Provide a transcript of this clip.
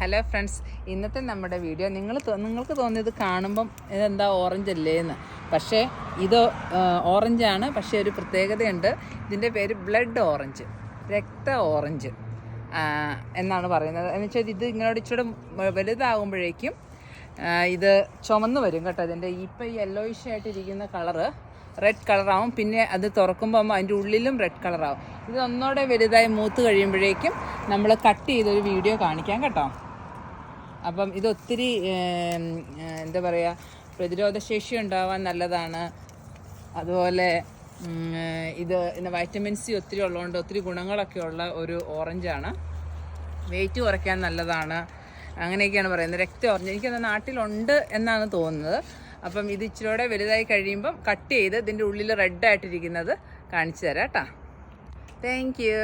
Hello friends, ഇന്നത്തെ നമ്മുടെ video നിങ്ങൾക്ക് തോന്നിയത് കാണുമ്പം ഇതെന്താ ഓറഞ്ച് അല്ലേ എന്ന്. പക്ഷേ ഇത് ഓറഞ്ചാണ്. പക്ഷേ ഒരു പ്രത്യേകതയുണ്ട്. ഇതിൻ്റെ പേര് ബ്ലഡ് ഓറഞ്ച്, രക്ത ഓറഞ്ച് എന്നാണ് പറയുന്നത്. എന്ന് വെച്ചാൽ ഇത് ഇങ്ങോട്ട് ഇച്ചിരി വലുതാകുമ്പോഴേക്കും ഇത് ചുമന്ന് വരും കേട്ടോ. ഇതിൻ്റെ ഇപ്പം ഈ യെല്ലോയിഷ് ആയിട്ടിരിക്കുന്ന കളറ് റെഡ് കളറാവും. പിന്നെ അത് തുറക്കുമ്പോൾ അതിൻ്റെ ഉള്ളിലും റെഡ് കളറാവും. ഇത് ഒന്നോടെ വലുതായി മൂത്ത് കഴിയുമ്പോഴേക്കും നമ്മൾ കട്ട് ചെയ്തൊരു വീഡിയോ കാണിക്കാം കേട്ടോ. അപ്പം ഇത് ഒത്തിരി എന്താ പറയുക, പ്രതിരോധശേഷി ഉണ്ടാവാൻ നല്ലതാണ്. അതുപോലെ ഇത് വൈറ്റമിൻ സി ഒത്തിരി ഉള്ളതുകൊണ്ട് ഒത്തിരി ഗുണങ്ങളൊക്കെ ഉള്ള ഒരു ഓറഞ്ചാണ്. വെയിറ്റ് കുറയ്ക്കാൻ നല്ലതാണ്, അങ്ങനെയൊക്കെയാണ് പറയുന്നത്. രക്ത ഓറഞ്ച് എനിക്കത് നാട്ടിലുണ്ട് എന്നാണ് തോന്നുന്നത്. അപ്പം ഇത് ഇച്ചിരിയോടെ വലുതായി കഴിയുമ്പം കട്ട് ചെയ്ത് ഇതിൻ്റെ ഉള്ളിൽ റെഡായിട്ടിരിക്കുന്നത് കാണിച്ചു തരാം കേട്ടോ. Thank you.